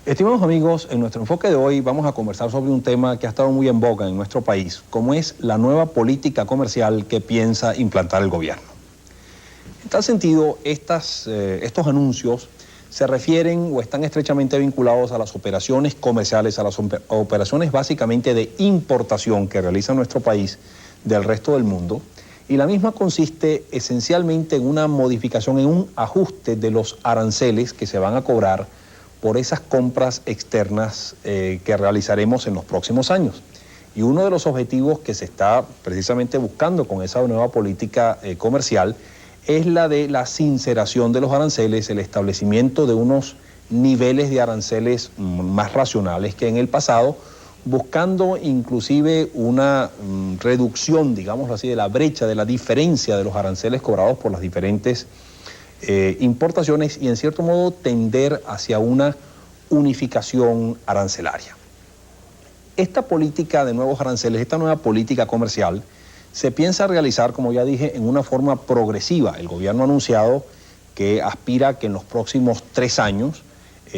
Estimados amigos, en nuestro enfoque de hoy vamos a conversar sobre un tema que ha estado muy en boga en nuestro país, como es la nueva política comercial que piensa implantar el gobierno. En tal sentido, estos anuncios se refieren o están estrechamente vinculados a las operaciones comerciales, a las operaciones básicamente de importación que realiza nuestro país del resto del mundo, y la misma consiste esencialmente en una modificación, en un ajuste de los aranceles que se van a cobrar por esas compras externas que realizaremos en los próximos años. Y uno de los objetivos que se está precisamente buscando con esa nueva política comercial es la de la sinceración de los aranceles, el establecimiento de unos niveles de aranceles más racionales que en el pasado, buscando inclusive una reducción, digámoslo así, de la brecha, de la diferencia de los aranceles cobrados por las diferentes importaciones y en cierto modo tender hacia una unificación arancelaria. Esta política de nuevos aranceles, esta nueva política comercial, se piensa realizar, como ya dije, en una forma progresiva. El gobierno ha anunciado que aspira a que en los próximos 3 años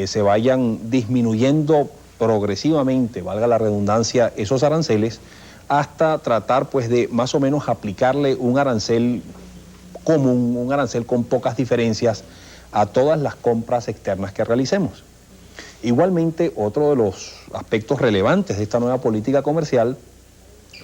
se vayan disminuyendo progresivamente, valga la redundancia, esos aranceles, hasta tratar pues de más o menos aplicarle un arancel común, un arancel con pocas diferencias a todas las compras externas que realicemos. Igualmente, otro de los aspectos relevantes de esta nueva política comercial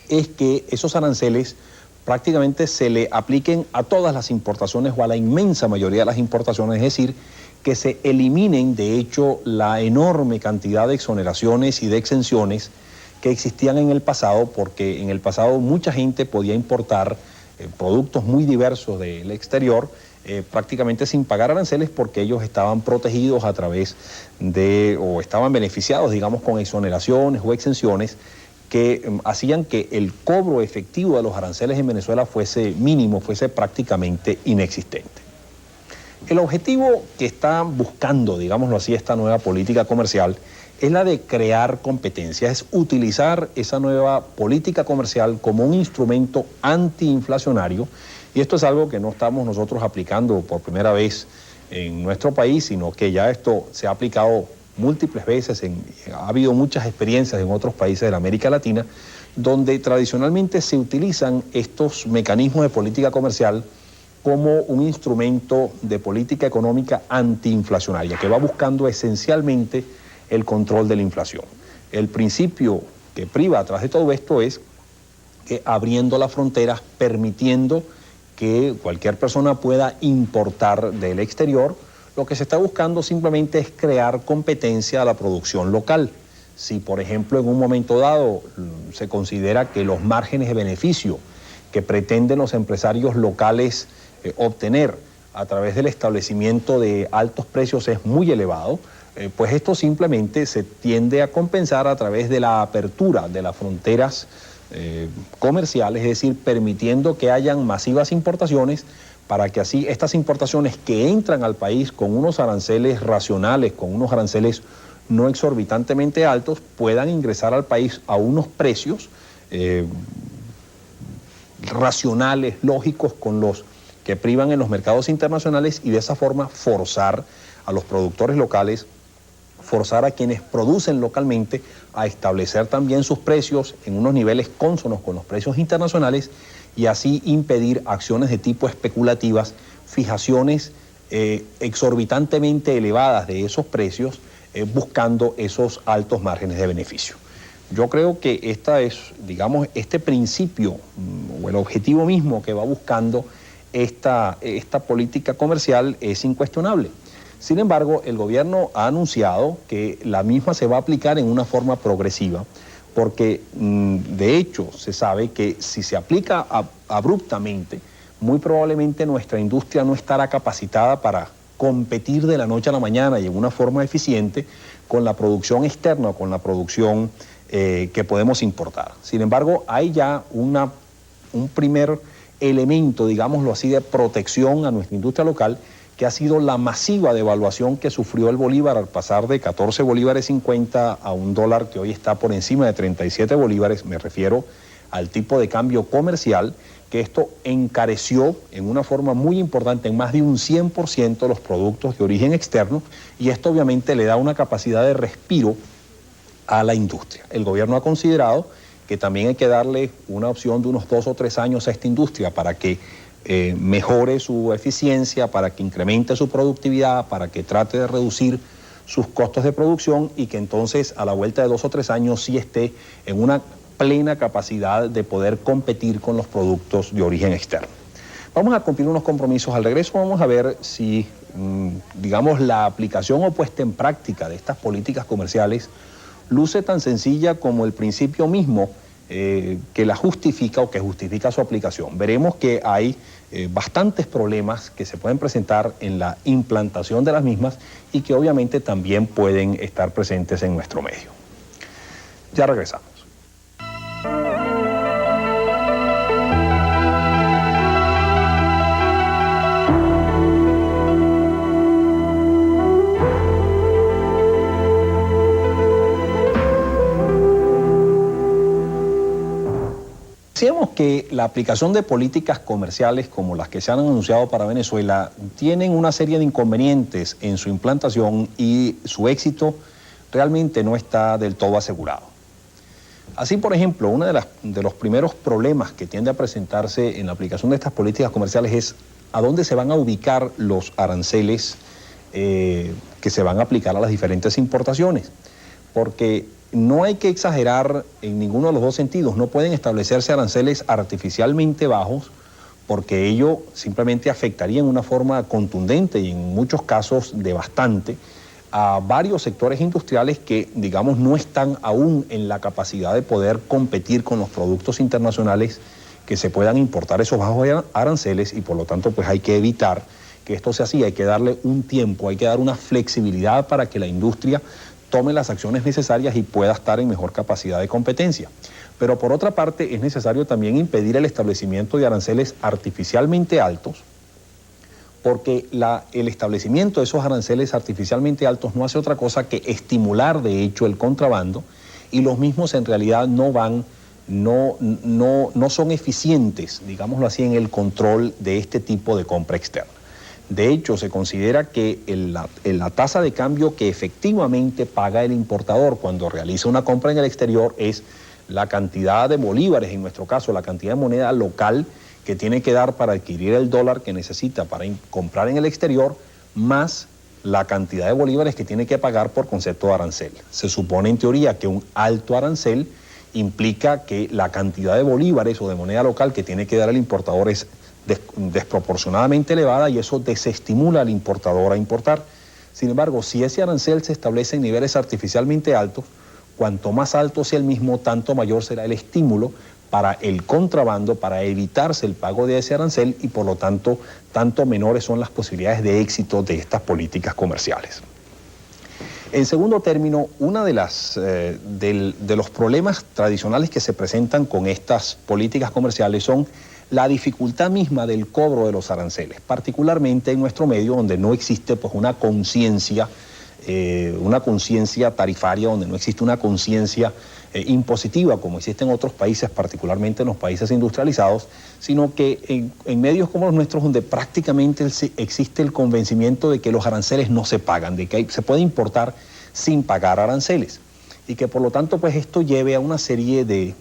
es que esos aranceles prácticamente se le apliquen a todas las importaciones o a la inmensa mayoría de las importaciones, es decir, que se eliminen de hecho la enorme cantidad de exoneraciones y de exenciones que existían en el pasado, porque en el pasado mucha gente podía importar productos muy diversos del exterior, prácticamente sin pagar aranceles porque ellos estaban protegidos a través de, o estaban beneficiados, digamos, con exoneraciones o exenciones que hacían que el cobro efectivo de los aranceles en Venezuela fuese mínimo, fuese prácticamente inexistente. El objetivo que está buscando, digámoslo así, esta nueva política comercial es la de crear competencia, es utilizar esa nueva política comercial como un instrumento antiinflacionario, y esto es algo que no estamos nosotros aplicando por primera vez en nuestro país, sino que ya esto se ha aplicado múltiples veces, ha habido muchas experiencias en otros países de la América Latina, donde tradicionalmente se utilizan estos mecanismos de política comercial como un instrumento de política económica antiinflacionaria, que va buscando esencialmente el control de la inflación. El principio que priva atrás de todo esto es que abriendo las fronteras, permitiendo que cualquier persona pueda importar del exterior, lo que se está buscando simplemente es crear competencia a la producción local. Si, por ejemplo, en un momento dado se considera que los márgenes de beneficio que pretenden los empresarios locales obtener a través del establecimiento de altos precios es muy elevado, pues esto simplemente se tiende a compensar a través de la apertura de las fronteras comerciales, es decir, permitiendo que hayan masivas importaciones para que así estas importaciones que entran al país con unos aranceles racionales, con unos aranceles no exorbitantemente altos, puedan ingresar al país a unos precios racionales, lógicos, con los que privan en los mercados internacionales, y de esa forma forzar a los productores locales, forzar a quienes producen localmente a establecer también sus precios en unos niveles cónsonos con los precios internacionales, y así impedir acciones de tipo especulativas, fijaciones exorbitantemente elevadas de esos precios, buscando esos altos márgenes de beneficio. Yo creo que esta es, digamos, este principio o el objetivo mismo que va buscando esta política comercial es incuestionable. Sin embargo, el gobierno ha anunciado que la misma se va a aplicar en una forma progresiva, porque de hecho se sabe que si se aplica abruptamente, muy probablemente nuestra industria no estará capacitada para competir de la noche a la mañana y en una forma eficiente con la producción externa o con la producción que podemos importar. Sin embargo, hay ya un primer elemento, digámoslo así, de protección a nuestra industria local, que ha sido la masiva devaluación que sufrió el bolívar al pasar de 14 bolívares 50 a un dólar que hoy está por encima de 37 bolívares. Me refiero al tipo de cambio comercial, que esto encareció en una forma muy importante, en más de un 100%, los productos de origen externo, y esto obviamente le da una capacidad de respiro a la industria. El gobierno ha considerado que también hay que darle una opción de unos 2 o 3 años a esta industria para que mejore su eficiencia, para que incremente su productividad, para que trate de reducir sus costos de producción y que entonces a la vuelta de 2 o 3 años sí esté en una plena capacidad de poder competir con los productos de origen externo. Vamos a cumplir unos compromisos. Al regreso vamos a ver si, digamos, la aplicación o puesta en práctica de estas políticas comerciales luce tan sencilla como el principio mismo que la justifica o que justifica su aplicación. Veremos que hay bastantes problemas que se pueden presentar en la implantación de las mismas y que obviamente también pueden estar presentes en nuestro medio. Ya regresamos. Decíamos que la aplicación de políticas comerciales como las que se han anunciado para Venezuela tienen una serie de inconvenientes en su implantación y su éxito realmente no está del todo asegurado. Así, por ejemplo, uno de los primeros problemas que tiende a presentarse en la aplicación de estas políticas comerciales es a dónde se van a ubicar los aranceles que se van a aplicar a las diferentes importaciones, porque no hay que exagerar en ninguno de los dos sentidos. No pueden establecerse aranceles artificialmente bajos porque ello simplemente afectaría en una forma contundente y en muchos casos devastante a varios sectores industriales que, digamos, no están aún en la capacidad de poder competir con los productos internacionales que se puedan importar esos bajos aranceles y por lo tanto pues hay que evitar que esto sea así. Hay que darle un tiempo, hay que dar una flexibilidad para que la industria tome las acciones necesarias y pueda estar en mejor capacidad de competencia. Pero por otra parte es necesario también impedir el establecimiento de aranceles artificialmente altos, porque el establecimiento de esos aranceles artificialmente altos no hace otra cosa que estimular de hecho el contrabando y los mismos en realidad no son eficientes, digámoslo así, en el control de este tipo de compra externa. De hecho, se considera que la tasa de cambio que efectivamente paga el importador cuando realiza una compra en el exterior es la cantidad de bolívares, en nuestro caso, la cantidad de moneda local que tiene que dar para adquirir el dólar que necesita para comprar en el exterior, más la cantidad de bolívares que tiene que pagar por concepto de arancel. Se supone en teoría que un alto arancel implica que la cantidad de bolívares o de moneda local que tiene que dar el importador es desproporcionadamente elevada y eso desestimula al importador a importar. Sin embargo, si ese arancel se establece en niveles artificialmente altos, cuanto más alto sea el mismo, tanto mayor será el estímulo para el contrabando, para evitarse el pago de ese arancel y por lo tanto, tanto menores son las posibilidades de éxito de estas políticas comerciales. En segundo término, uno de los problemas tradicionales que se presentan con estas políticas comerciales son la dificultad misma del cobro de los aranceles, particularmente en nuestro medio donde no existe pues, una conciencia tarifaria, donde no existe una conciencia impositiva como existe en otros países, particularmente en los países industrializados, sino que en medios como los nuestros donde prácticamente existe el convencimiento de que los aranceles no se pagan, de que se puede importar sin pagar aranceles y que por lo tanto pues esto lleve a una serie de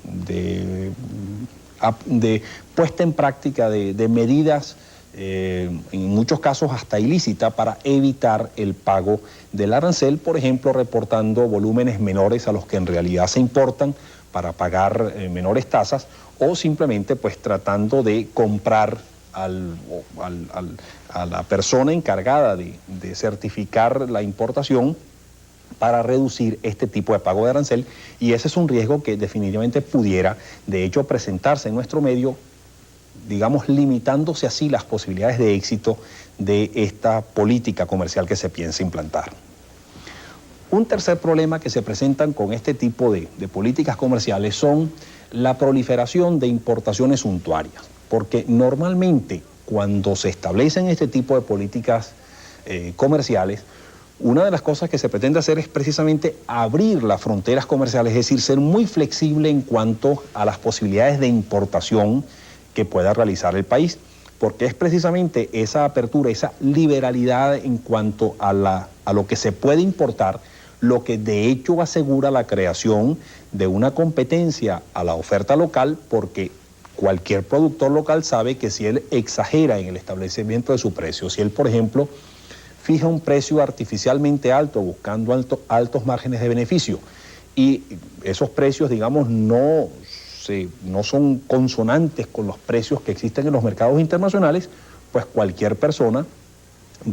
puesta en práctica de medidas, en muchos casos hasta ilícita, para evitar el pago del arancel, por ejemplo, reportando volúmenes menores a los que en realidad se importan para pagar menores tasas o simplemente pues tratando de comprar a la persona encargada de certificar la importación para reducir este tipo de pago de arancel, y ese es un riesgo que definitivamente pudiera, de hecho, presentarse en nuestro medio, digamos, limitándose así las posibilidades de éxito de esta política comercial que se piensa implantar. Un tercer problema que se presentan con este tipo de políticas comerciales son la proliferación de importaciones suntuarias, porque normalmente cuando se establecen este tipo de políticas comerciales, una de las cosas que se pretende hacer es precisamente abrir las fronteras comerciales, es decir, ser muy flexible en cuanto a las posibilidades de importación que pueda realizar el país, porque es precisamente esa apertura, esa liberalidad en cuanto a lo que se puede importar, lo que de hecho asegura la creación de una competencia a la oferta local, porque cualquier productor local sabe que si él exagera en el establecimiento de su precio, si él, por ejemplo, fija un precio artificialmente alto, buscando altos márgenes de beneficio, y esos precios, digamos, no son consonantes con los precios que existen en los mercados internacionales, pues cualquier persona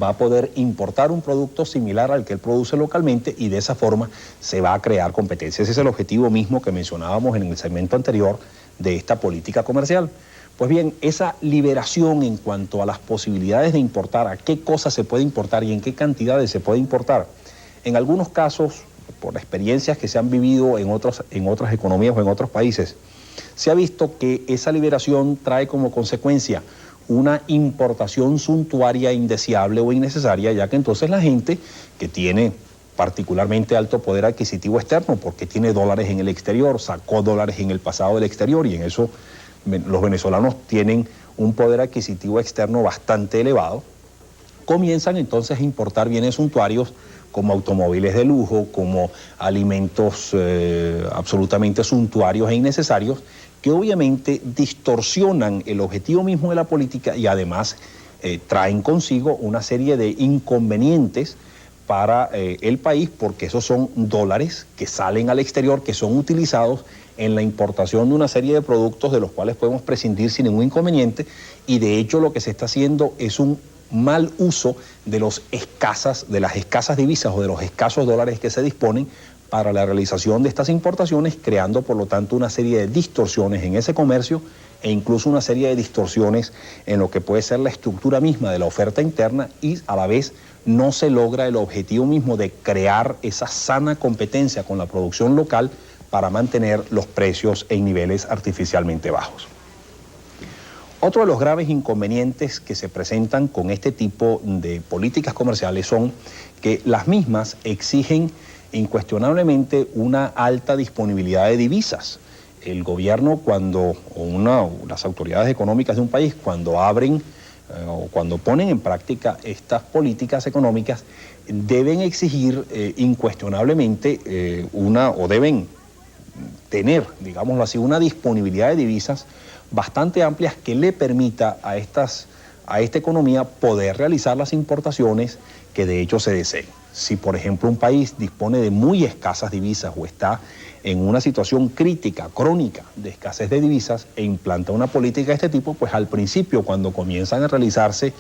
va a poder importar un producto similar al que él produce localmente y de esa forma se va a crear competencia. Ese es el objetivo mismo que mencionábamos en el segmento anterior de esta política comercial. Pues bien, esa liberación en cuanto a las posibilidades de importar, a qué cosas se puede importar y en qué cantidades se puede importar, en algunos casos, por experiencias que se han vivido en otras economías o en otros países, se ha visto que esa liberación trae como consecuencia una importación suntuaria, indeseable o innecesaria, ya que entonces la gente que tiene particularmente alto poder adquisitivo externo, porque tiene dólares en el exterior, sacó dólares en el pasado del exterior, y en eso los venezolanos tienen un poder adquisitivo externo bastante elevado, comienzan entonces a importar bienes suntuarios como automóviles de lujo, como alimentos absolutamente suntuarios e innecesarios, que obviamente distorsionan el objetivo mismo de la política y además traen consigo una serie de inconvenientes para el país, porque esos son dólares que salen al exterior, que son utilizados en la importación de una serie de productos de los cuales podemos prescindir sin ningún inconveniente, y de hecho lo que se está haciendo es un mal uso de las escasas divisas o de los escasos dólares que se disponen para la realización de estas importaciones, creando por lo tanto una serie de distorsiones en ese comercio e incluso una serie de distorsiones en lo que puede ser la estructura misma de la oferta interna, y a la vez no se logra el objetivo mismo de crear esa sana competencia con la producción local para mantener los precios en niveles artificialmente bajos. Otro de los graves inconvenientes que se presentan con este tipo de políticas comerciales son que las mismas exigen incuestionablemente una alta disponibilidad de divisas. El gobierno las autoridades económicas de un país cuando abren o cuando ponen en práctica estas políticas económicas deben exigir incuestionablemente deben tener, digámoslo así, una disponibilidad de divisas bastante amplias que le permita a esta economía poder realizar las importaciones que de hecho se deseen. Si, por ejemplo, un país dispone de muy escasas divisas o está en una situación crítica, crónica de escasez de divisas e implanta una política de este tipo, pues al principio, cuando comienzan a realizarse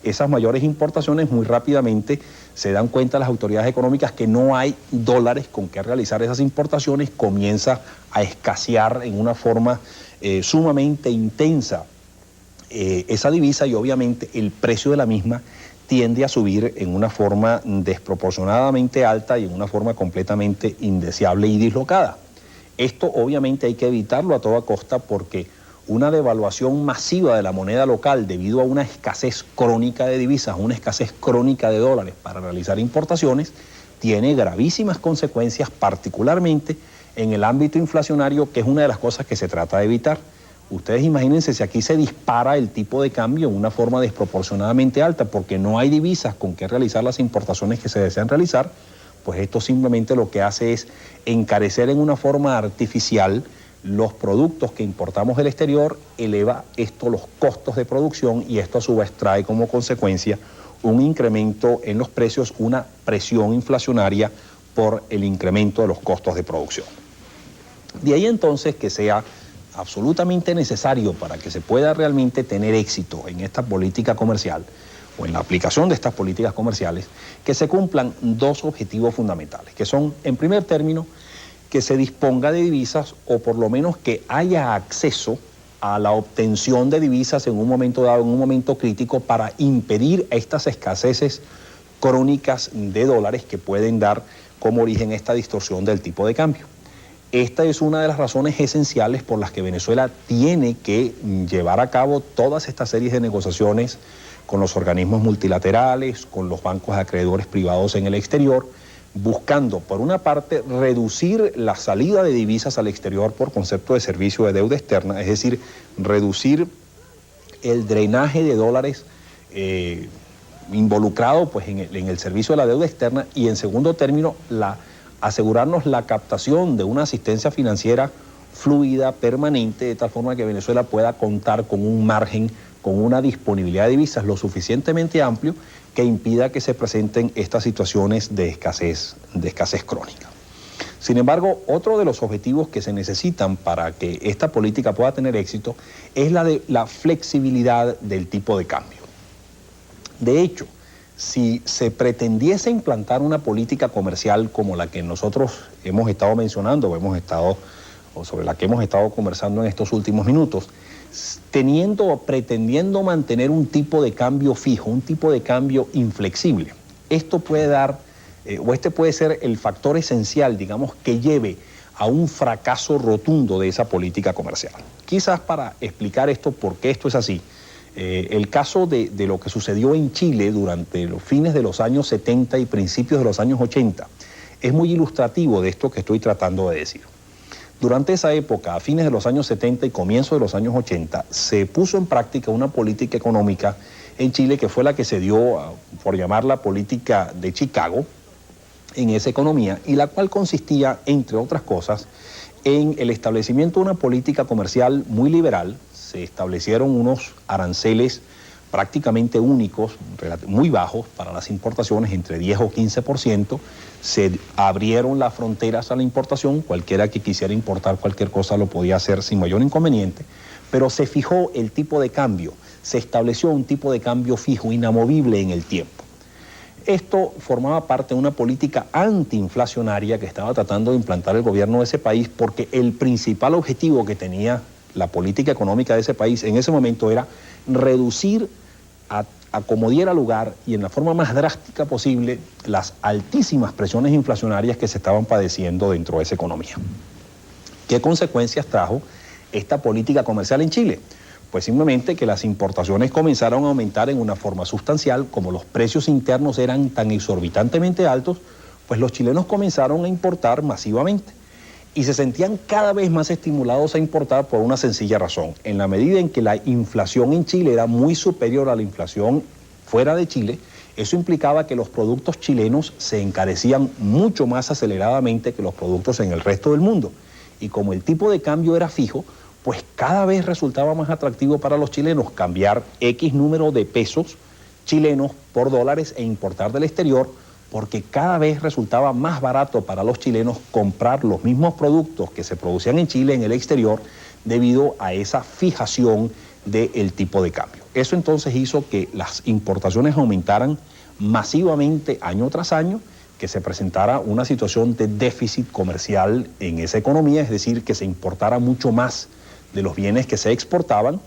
esas mayores importaciones, muy rápidamente se dan cuenta las autoridades económicas que no hay dólares con que realizar esas importaciones, comienza a escasear en una forma sumamente intensa esa divisa, y obviamente el precio de la misma tiende a subir en una forma desproporcionadamente alta y en una forma completamente indeseable y dislocada. Esto obviamente hay que evitarlo a toda costa, porque una devaluación masiva de la moneda local debido a una escasez crónica de divisas, una escasez crónica de dólares para realizar importaciones, tiene gravísimas consecuencias, particularmente en el ámbito inflacionario, que es una de las cosas que se trata de evitar. Ustedes imagínense si aquí se dispara el tipo de cambio en una forma desproporcionadamente alta, porque no hay divisas con que realizar las importaciones que se desean realizar, pues esto simplemente lo que hace es encarecer en una forma artificial los productos que importamos del exterior, eleva esto los costos de producción, y esto a su vez trae como consecuencia un incremento en los precios, una presión inflacionaria por el incremento de los costos de producción. De ahí entonces que sea absolutamente necesario, para que se pueda realmente tener éxito en esta política comercial o en la aplicación de estas políticas comerciales, que se cumplan dos objetivos fundamentales, que son, en primer término, que se disponga de divisas, o por lo menos que haya acceso a la obtención de divisas en un momento dado, en un momento crítico, para impedir estas escaseces crónicas de dólares que pueden dar como origen esta distorsión del tipo de cambio. Esta es una de las razones esenciales por las que Venezuela tiene que llevar a cabo todas estas series de negociaciones con los organismos multilaterales, con los bancos de acreedores privados en el exterior, buscando, por una parte, reducir la salida de divisas al exterior por concepto de servicio de deuda externa, es decir, reducir el drenaje de dólares involucrado pues, en el servicio de la deuda externa y, en segundo término, asegurarnos la captación de una asistencia financiera fluida, permanente, de tal forma que Venezuela pueda contar con un margen, con una disponibilidad de divisas lo suficientemente amplio que impida que se presenten estas situaciones de escasez crónica. Sin embargo, otro de los objetivos que se necesitan para que esta política pueda tener éxito es la de la flexibilidad del tipo de cambio. De hecho, si se pretendiese implantar una política comercial como la que nosotros hemos estado mencionando o sobre la que hemos estado conversando en estos últimos minutos, pretendiendo mantener un tipo de cambio fijo, un tipo de cambio inflexible, esto puede dar, este puede ser el factor esencial, digamos, que lleve a un fracaso rotundo de esa política comercial. Quizás para explicar esto, por qué esto es así, el caso de lo que sucedió en Chile durante los fines de los años 70 y principios de los años 80 es muy ilustrativo de esto que estoy tratando de decir. Durante esa época, a fines de los años 70 y comienzos de los años 80, se puso en práctica una política económica en Chile que fue la que se dio, por llamarla política de Chicago, en esa economía, y la cual consistía, entre otras cosas, en el establecimiento de una política comercial muy liberal. Se establecieron unos aranceles prácticamente únicos, muy bajos para las importaciones, entre 10 o 15%. Se abrieron las fronteras a la importación, cualquiera que quisiera importar cualquier cosa lo podía hacer sin mayor inconveniente, pero se fijó el tipo de cambio, se estableció un tipo de cambio fijo, inamovible en el tiempo. Esto formaba parte de una política antiinflacionaria que estaba tratando de implantar el gobierno de ese país, porque el principal objetivo que tenía la política económica de ese país en ese momento era reducir a como diera lugar y en la forma más drástica posible las altísimas presiones inflacionarias que se estaban padeciendo dentro de esa economía. ¿Qué consecuencias trajo esta política comercial en Chile? Pues simplemente que las importaciones comenzaron a aumentar en una forma sustancial. Como los precios internos eran tan exorbitantemente altos, pues los chilenos comenzaron a importar masivamente y se sentían cada vez más estimulados a importar por una sencilla razón. En la medida en que la inflación en Chile era muy superior a la inflación fuera de Chile, eso implicaba que los productos chilenos se encarecían mucho más aceleradamente que los productos en el resto del mundo. Y como el tipo de cambio era fijo, pues cada vez resultaba más atractivo para los chilenos cambiar X número de pesos chilenos por dólares e importar del exterior, porque cada vez resultaba más barato para los chilenos comprar los mismos productos que se producían en Chile en el exterior debido a esa fijación del tipo de cambio. Eso entonces hizo que las importaciones aumentaran masivamente año tras año, que se presentara una situación de déficit comercial en esa economía, es decir, que se importara mucho más de los bienes que se exportaban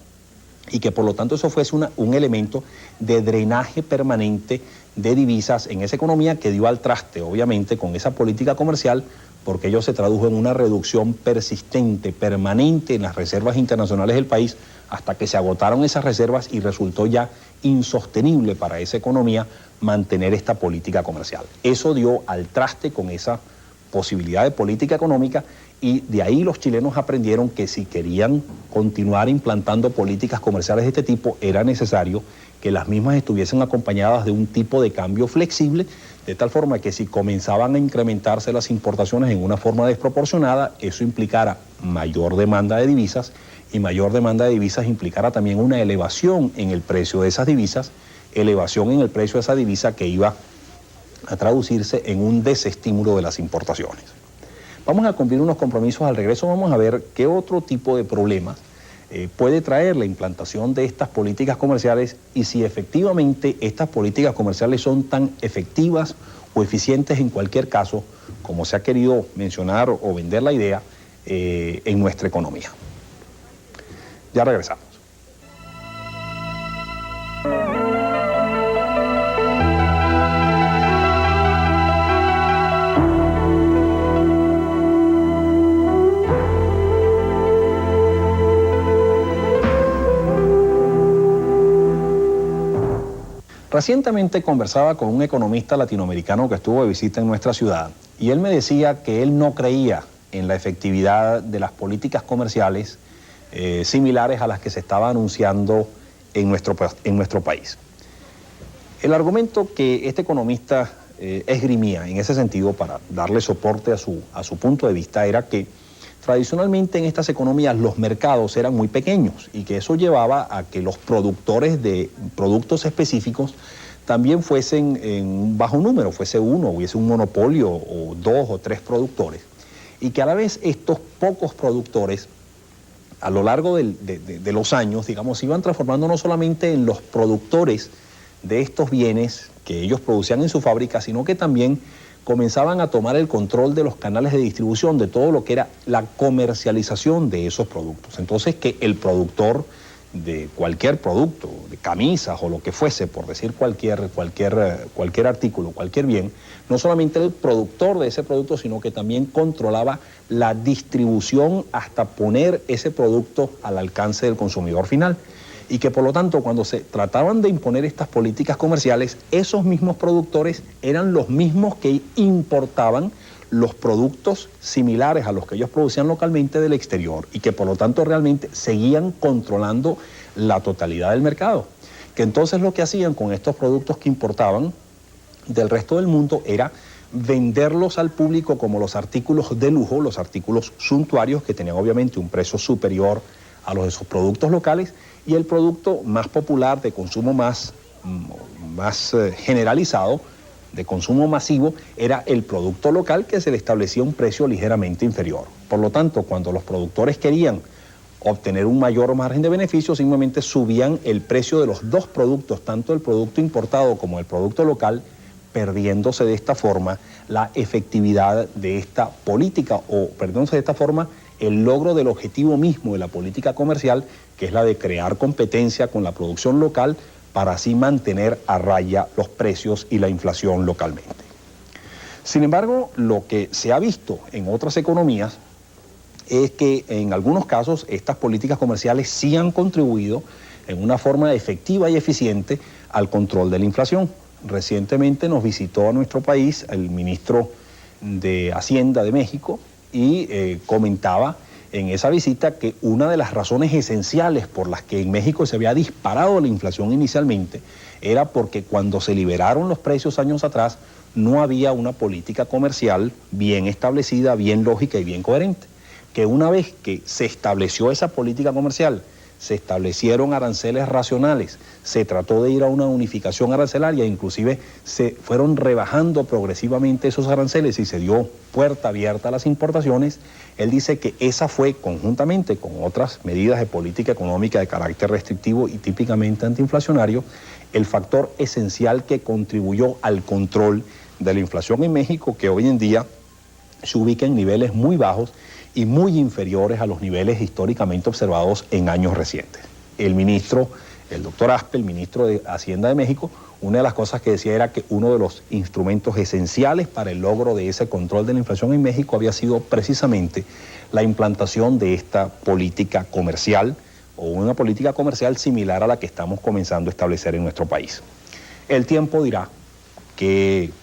y que por lo tanto eso fuese un elemento de drenaje permanente de divisas en esa economía que dio al traste, obviamente, con esa política comercial, porque ello se tradujo en una reducción persistente, permanente en las reservas internacionales del país, hasta que se agotaron esas reservas y resultó ya insostenible para esa economía mantener esta política comercial. Eso dio al traste con esa posibilidad de política económica y de ahí los chilenos aprendieron que si querían continuar implantando políticas comerciales de este tipo, era necesario que las mismas estuviesen acompañadas de un tipo de cambio flexible, de tal forma que si comenzaban a incrementarse las importaciones en una forma desproporcionada, eso implicara mayor demanda de divisas, y mayor demanda de divisas implicara también una elevación en el precio de esas divisas, elevación en el precio de esa divisa que iba a traducirse en un desestímulo de las importaciones. Vamos a cumplir unos compromisos al regreso, vamos a ver qué otro tipo de problemas puede traer la implantación de estas políticas comerciales y si efectivamente estas políticas comerciales son tan efectivas o eficientes en cualquier caso como se ha querido mencionar o vender la idea en nuestra economía. Ya regresamos. Recientemente conversaba con un economista latinoamericano que estuvo de visita en nuestra ciudad y él me decía que él no creía en la efectividad de las políticas comerciales similares a las que se estaba anunciando en nuestro país. El argumento que este economista esgrimía en ese sentido para darle soporte a su punto de vista era que tradicionalmente en estas economías los mercados eran muy pequeños y que eso llevaba a que los productores de productos específicos también fuesen en un bajo número, fuese uno, hubiese un monopolio o dos o tres productores. Y que a la vez estos pocos productores, a lo largo de los años, digamos, se iban transformando no solamente en los productores de estos bienes que ellos producían en su fábrica, sino que también comenzaban a tomar el control de los canales de distribución, de todo lo que era la comercialización de esos productos. Entonces que el productor de cualquier producto, de camisas o lo que fuese, por decir cualquier artículo, cualquier bien, no solamente era el productor de ese producto, sino que también controlaba la distribución hasta poner ese producto al alcance del consumidor final. Y que por lo tanto cuando se trataban de imponer estas políticas comerciales, esos mismos productores eran los mismos que importaban los productos similares a los que ellos producían localmente del exterior y que por lo tanto realmente seguían controlando la totalidad del mercado. Que entonces lo que hacían con estos productos que importaban del resto del mundo era venderlos al público como los artículos de lujo, los artículos suntuarios que tenían obviamente un precio superior a los de sus productos locales, y el producto más popular, de consumo más generalizado, de consumo masivo, era el producto local, que se le establecía un precio ligeramente inferior. Por lo tanto, cuando los productores querían obtener un mayor margen de beneficio, simplemente subían el precio de los dos productos, tanto el producto importado como el producto local, perdiéndose de esta forma la efectividad de esta política, o perdiéndose de esta forma el logro del objetivo mismo de la política comercial, que es la de crear competencia con la producción local para así mantener a raya los precios y la inflación localmente. Sin embargo, lo que se ha visto en otras economías es que en algunos casos estas políticas comerciales sí han contribuido en una forma efectiva y eficiente al control de la inflación. Recientemente nos visitó a nuestro país el ministro de Hacienda de México y comentaba en esa visita que una de las razones esenciales por las que en México se había disparado la inflación inicialmente era porque cuando se liberaron los precios años atrás no había una política comercial bien establecida, bien lógica y bien coherente. Que una vez que se estableció esa política comercial, se establecieron aranceles racionales, se trató de ir a una unificación arancelaria, inclusive se fueron rebajando progresivamente esos aranceles y se dio puerta abierta a las importaciones. Él dice que esa fue, conjuntamente con otras medidas de política económica de carácter restrictivo y típicamente antiinflacionario, el factor esencial que contribuyó al control de la inflación en México, que hoy en día se ubica en niveles muy bajos y muy inferiores a los niveles históricamente observados en años recientes. El doctor Aspe, el ministro de Hacienda de México, una de las cosas que decía era que uno de los instrumentos esenciales para el logro de ese control de la inflación en México había sido precisamente la implantación de esta política comercial o una política comercial similar a la que estamos comenzando a establecer en nuestro país. El tiempo dirá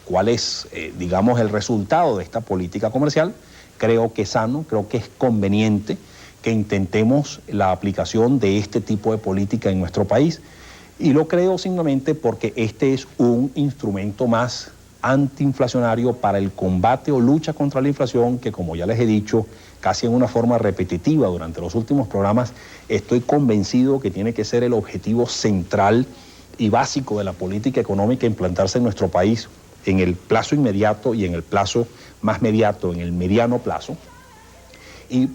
cuál es, digamos, el resultado de esta política comercial. Creo que es sano, creo que es conveniente que intentemos la aplicación de este tipo de política en nuestro país. Y lo creo simplemente porque este es un instrumento más antiinflacionario para el combate o lucha contra la inflación que, como ya les he dicho, casi en una forma repetitiva durante los últimos programas, estoy convencido que tiene que ser el objetivo central y básico de la política económica a implantarse en nuestro país en el plazo inmediato y en el plazo más mediato, en el mediano plazo.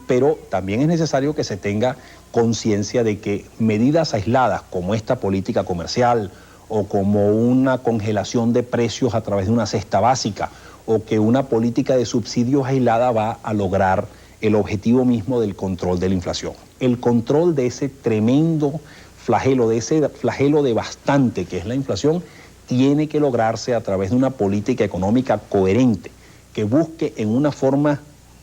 Pero también es necesario que se tenga conciencia de que medidas aisladas como esta política comercial o como una congelación de precios a través de una cesta básica o que una política de subsidios aislada va a lograr el objetivo mismo del control de la inflación. El control de ese tremendo flagelo, de ese flagelo devastante que es la inflación, tiene que lograrse a través de una política económica coherente que busque en una forma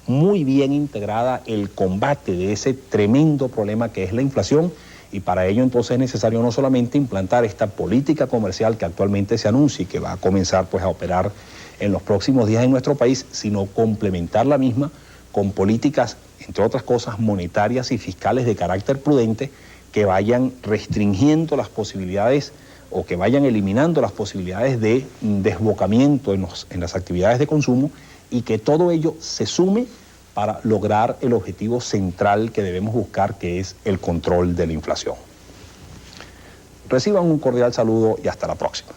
muy bien integrada el combate de ese tremendo problema que es la inflación Y para ello entonces es necesario no solamente implantar esta política comercial que actualmente se anuncia y que va a comenzar pues a operar en los próximos días en nuestro país, sino complementar la misma con políticas, entre otras cosas, monetarias y fiscales de carácter prudente que vayan restringiendo las posibilidades o que vayan eliminando las posibilidades de desbocamiento en las actividades de consumo y que todo ello se sume para lograr el objetivo central que debemos buscar, que es el control de la inflación. Reciban un cordial saludo y hasta la próxima.